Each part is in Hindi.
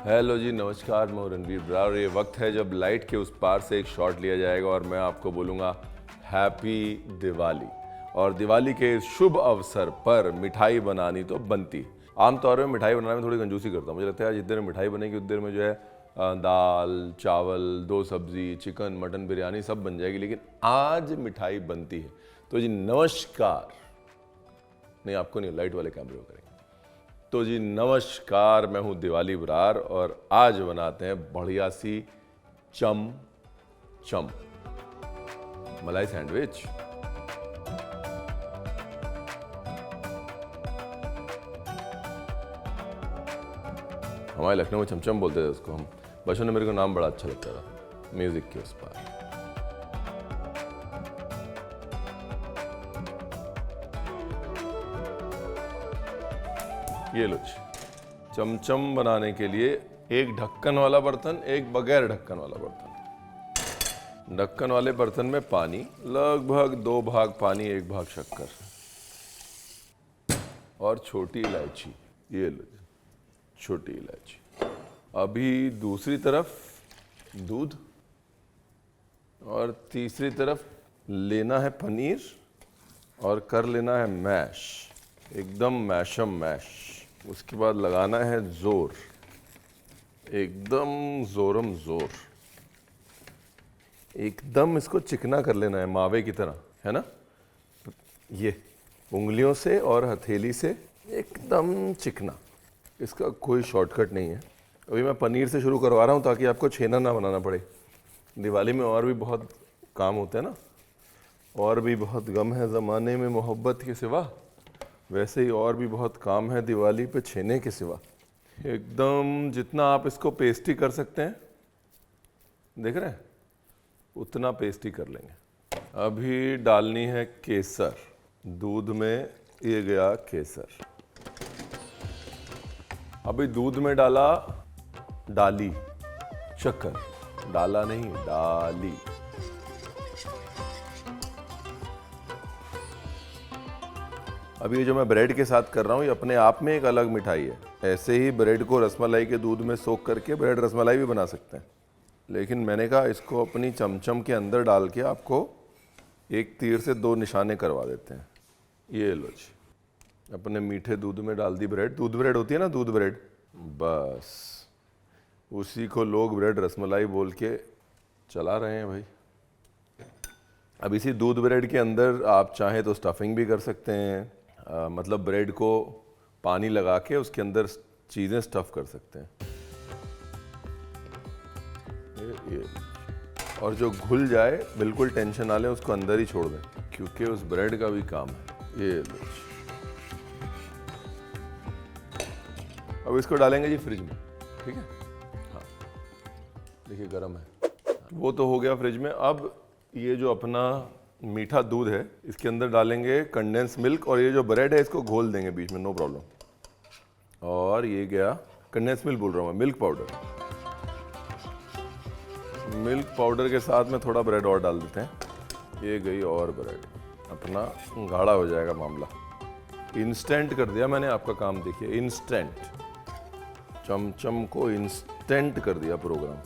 हेलो जी, नमस्कार। मैं रणवीर ब्रार और ये वक्त है जब लाइट के उस पार से एक शॉट लिया जाएगा और मैं आपको बोलूँगा हैप्पी दिवाली। और दिवाली के इस शुभ अवसर पर मिठाई बनानी तो बनती है। आमतौर में मिठाई बनाने में थोड़ी कंजूसी करता हूँ। मुझे लगता है जिस देर में मिठाई बनेगी उस देर में जो है दाल चावल 2 सब्जी चिकन मटन बिरयानी सब बन जाएगी, लेकिन आज मिठाई बनती है। तो जी नमस्कार, नहीं आपको नहीं, लाइट वाले कैमरे को करेंगे। तो जी नमस्कार, मैं हूं दिवाली ब्रार और आज बनाते हैं बढ़िया सी चम चम मलाई सैंडविच। हमारे लखनऊ में चमचम बोलते थे उसको हम। बच्चों ने मेरे को नाम बड़ा अच्छा लगता था म्यूजिक के उस पार। ये लो जी, चमचम बनाने के लिए एक ढक्कन वाला बर्तन, एक बगैर ढक्कन वाला बर्तन। ढक्कन वाले बर्तन में पानी, लगभग 2 भाग पानी 1 भाग शक्कर और छोटी इलायची। ये लो जी, छोटी इलायची। अभी दूसरी तरफ दूध और तीसरी तरफ लेना है पनीर और कर लेना है मैश, एकदम मैशम मैश। उसके बाद लगाना है जोर, एकदम जोरम जोर, एकदम इसको चिकना कर लेना है मावे की तरह, है ना। ये उंगलियों से और हथेली से एकदम चिकना, इसका कोई शॉर्टकट नहीं है। अभी मैं पनीर से शुरू करवा रहा हूँ ताकि आपको छेना ना बनाना पड़े। दिवाली में और भी बहुत काम होते हैं ना, और भी बहुत गम है ज़माने में मोहब्बत के सिवा, वैसे ही और भी बहुत काम है दिवाली पे छेने के सिवा। एकदम जितना आप इसको पेस्टी कर सकते हैं, देख रहे हैं, उतना पेस्टी कर लेंगे। अभी डालनी है केसर, दूध में ये गया केसर। अभी दूध में डाला डाली शक्कर, डाला नहीं डाली। अभी ये जो मैं ब्रेड के साथ कर रहा हूँ ये अपने आप में एक अलग मिठाई है। ऐसे ही ब्रेड को रसमलाई के दूध में सोख करके ब्रेड रसमलाई भी बना सकते हैं, लेकिन मैंने कहा इसको अपनी चमचम के अंदर डाल के आपको एक तीर से 2 निशाने करवा देते हैं। ये लो जी, अपने मीठे दूध में डाल दी ब्रेड। दूध ब्रेड होती है ना, दूध ब्रेड, बस उसी को लोग ब्रेड रसमलाई बोल के चला रहे हैं भाई। अब इसी दूध ब्रेड के अंदर आप चाहें तो स्टफिंग भी कर सकते हैं, मतलब ब्रेड को पानी लगा के उसके अंदर चीज़ें स्टफ़ कर सकते हैं। ये और जो घुल जाए बिल्कुल टेंशन ना लें, उसको अंदर ही छोड़ दें क्योंकि उस ब्रेड का भी काम है। ये लो, अब इसको डालेंगे जी फ्रिज में, ठीक है। हाँ देखिए गर्म है, वो तो हो गया फ्रिज में। अब ये जो अपना मीठा दूध है इसके अंदर डालेंगे कंडेंस मिल्क और ये जो ब्रेड है इसको घोल देंगे बीच में, नो प्रॉब्लम। और ये गया कंडेंस मिल्क बोल रहा हूँ मैं, मिल्क पाउडर। मिल्क पाउडर के साथ में थोड़ा ब्रेड और डाल देते हैं। ये गई और ब्रेड, अपना गाढ़ा हो जाएगा मामला। इंस्टेंट कर दिया मैंने आपका काम, देखिए इंस्टेंट, चमचम को इंस्टेंट कर दिया प्रोग्राम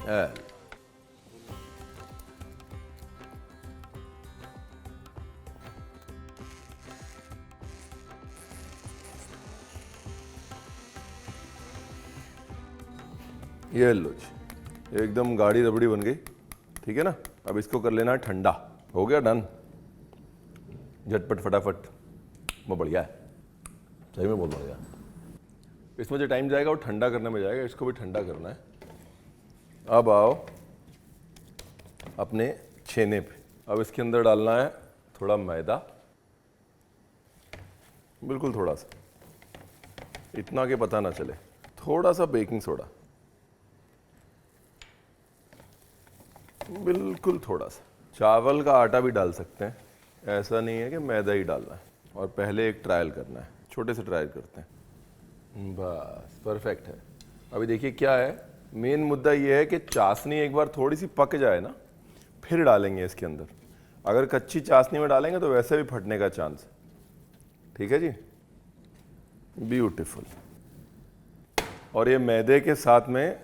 है। ये लो जी, एकदम गाढ़ी रबड़ी बन गई, ठीक है ना। अब इसको कर लेना है ठंडा। हो गया डन, झटपट फटाफट, वो बढ़िया है, सही में बहुत बढ़िया। इसमें जो टाइम जाएगा वो ठंडा करने में जाएगा, इसको भी ठंडा करना है। अब आओ अपने छेने पे। अब इसके अंदर डालना है थोड़ा मैदा, बिल्कुल थोड़ा सा, इतना कि पता ना चले। थोड़ा सा बेकिंग सोडा, बिल्कुल थोड़ा सा। चावल का आटा भी डाल सकते हैं, ऐसा नहीं है कि मैदा ही डालना है। और पहले एक ट्रायल करना है, छोटे से ट्रायल करते हैं, बस परफेक्ट है। अभी देखिए क्या है, मेन मुद्दा ये है कि चाशनी एक बार थोड़ी सी पक जाए ना, फिर डालेंगे इसके अंदर। अगर कच्ची चाशनी में डालेंगे तो वैसे भी फटने का चांस है। ठीक है जी, ब्यूटीफुल। और ये मैदे के साथ में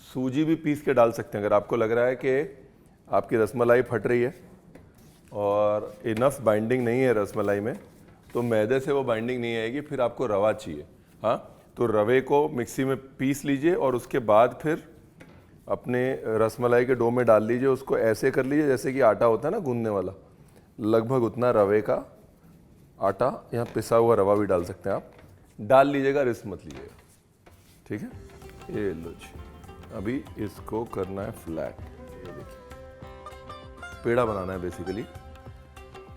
सूजी भी पीस के डाल सकते हैं। अगर आपको लग रहा है कि आपकी रसमलाई फट रही है और इनफ बाइंडिंग नहीं है रसमलाई में, तो मैदे से वो बाइंडिंग नहीं आएगी, फिर आपको रवा चाहिए। हाँ, तो रवे को मिक्सी में पीस लीजिए और उसके बाद फिर अपने रसमलाई के डो में डाल लीजिए। उसको ऐसे कर लीजिए जैसे कि आटा होता है ना गूंदने वाला, लगभग उतना रवे का आटा, यहाँ पिसा हुआ रवा भी डाल सकते हैं आप, डाल लीजिएगा, रिस्क मत लीजिएगा, ठीक है। ये लो जी, अभी इसको करना है फ्लैट। ये देखिए, पेड़ा बनाना है बेसिकली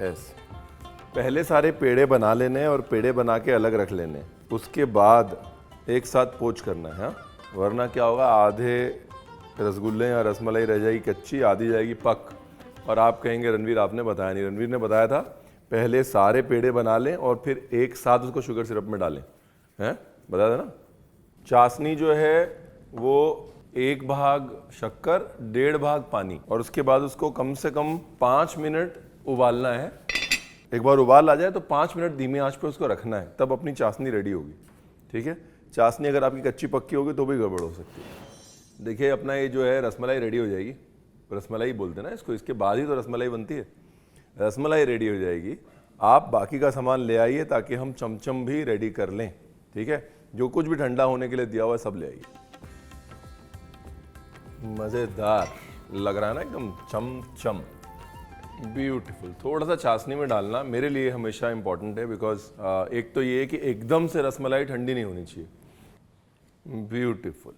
ऐसे। पहले सारे पेड़े बना लेने हैं और पेड़े बना के अलग रख लेने हैं, उसके बाद एक साथ पोंछ करना है। हाँ, वरना क्या होगा, आधे रसगुल्ले या रसमलाई रह जाएगी कच्ची, आधी जाएगी पक, और आप कहेंगे रणवीर आपने बताया नहीं। रणवीर ने बताया था पहले सारे पेड़े बना लें और फिर एक साथ उसको शुगर सिरप में डालें, हैं, बताया था ना। चाशनी जो है वो 1 भाग शक्कर 1.5 भाग पानी, और उसके बाद उसको कम से कम 5 मिनट उबालना है। एक बार उबाल आ जाए तो 5 मिनट धीमी आंच पे उसको रखना है, तब अपनी चाशनी रेडी होगी, ठीक है। चाशनी अगर आपकी कच्ची पक्की होगी तो भी गड़बड़ हो सकती है। देखिए अपना ये जो है रसमलाई रेडी हो जाएगी, रसमलाई बोलते हैं ना इसको, इसके बाद ही तो रसमलाई बनती है। रसमलाई रेडी हो जाएगी, आप बाकी का सामान ले आइए ताकि हम चमचम भी रेडी कर लें, ठीक है। जो कुछ भी ठंडा होने के लिए दिया हुआ है सब ले आइए। मज़ेदार लग रहा है ना, एकदम चमचम, ब्यूटीफुल। थोड़ा सा चाशनी में डालना मेरे लिए हमेशा इंपॉर्टेंट है, बिकॉज एक तो ये है कि एकदम से रसमलाई ठंडी नहीं होनी चाहिए, ब्यूटीफुल।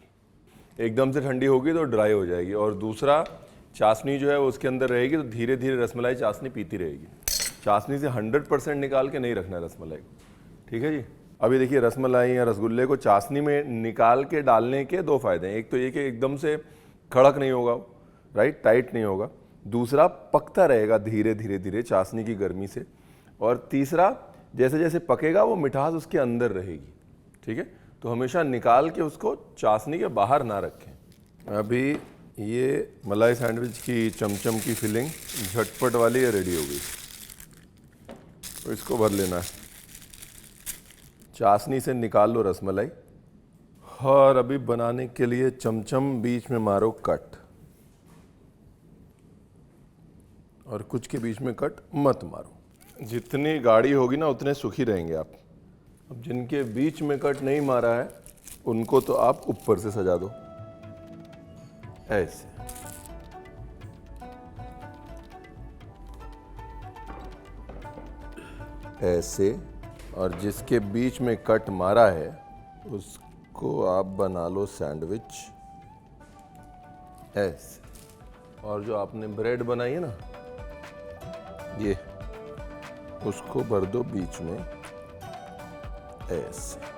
एकदम से ठंडी होगी तो ड्राई हो जाएगी, और दूसरा चाशनी जो है वो उसके अंदर रहेगी तो धीरे धीरे रसमलाई चाशनी पीती रहेगी। चाशनी से 100% निकाल के नहीं रखना है रसमलाई को, ठीक है जी। अभी देखिए रसमलाई या रसगुल्ले को चाशनी में निकाल के डालने के 2 फायदे हैं। एक तो ये कि एकदम से कड़क नहीं होगा, राइट, टाइट नहीं होगा। दूसरा पकता रहेगा धीरे धीरे धीरे चाशनी की गर्मी से। और तीसरा, जैसे जैसे पकेगा वो मिठास उसके अंदर रहेगी, ठीक है। तो हमेशा निकाल के उसको चाशनी के बाहर ना रखें। अभी ये मलाई सैंडविच की चमचम की फिलिंग झटपट वाली है, रेडी हो गई। तो इसको भर लेना है, चाशनी से निकाल लो रसमलाई, और अभी बनाने के लिए चमचम बीच में मारो कट, और कुछ के बीच में कट मत मारो। जितनी गाढ़ी होगी ना उतने सुखी रहेंगे आप। अब जिनके बीच में कट नहीं मारा है उनको तो आप ऊपर से सजा दो ऐसे। ऐसे, और जिसके बीच में कट मारा है उसको आप बना लो सैंडविच ऐसे। और जो आपने ब्रेड बनाई है ना, ये उसको भर दो बीच में ऐसे।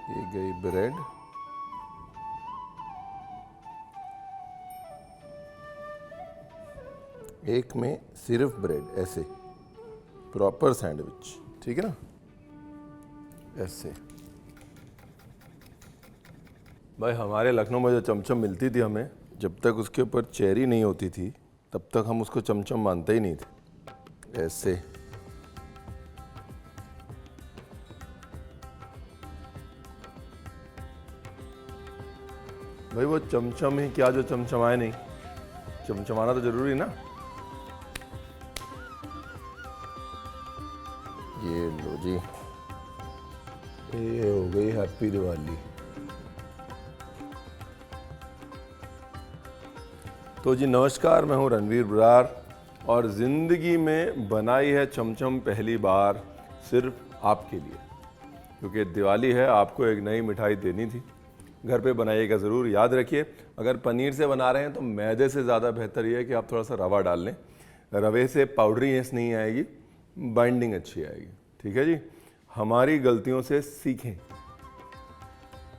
ये गई ब्रेड, एक में सिर्फ ब्रेड ऐसे, प्रॉपर सैंडविच, ठीक है ना, ऐसे। भाई हमारे लखनऊ में जो चमचम मिलती थी हमें, जब तक उसके ऊपर चेरी नहीं होती थी तब तक हम उसको चमचम मानते ही नहीं थे। ऐसे भाई वो चमचम ही क्या जो चमचमाए नहीं, चमचमाना तो जरूरी ना। ये लो जी, ये हो गई हैप्पी दिवाली। तो जी नमस्कार, मैं हूं रणवीर बरार, और ज़िंदगी में बनाई है चमचम पहली बार सिर्फ आपके लिए, क्योंकि दिवाली है, आपको एक नई मिठाई देनी थी। घर पे बनाइएगा ज़रूर। याद रखिए, अगर पनीर से बना रहे हैं तो मैदे से ज़्यादा बेहतर ये है कि आप थोड़ा सा रवा डाल लें। रवे से पाउडरीनेस नहीं आएगी, बाइंडिंग अच्छी आएगी, ठीक है जी। हमारी गलतियों से सीखें।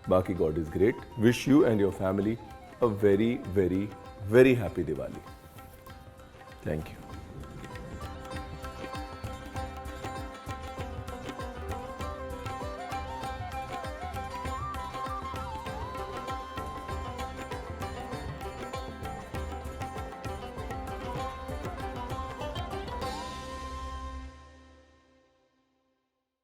बाकी God is great. Wish you and your family a very very very happy Diwali. Thank you.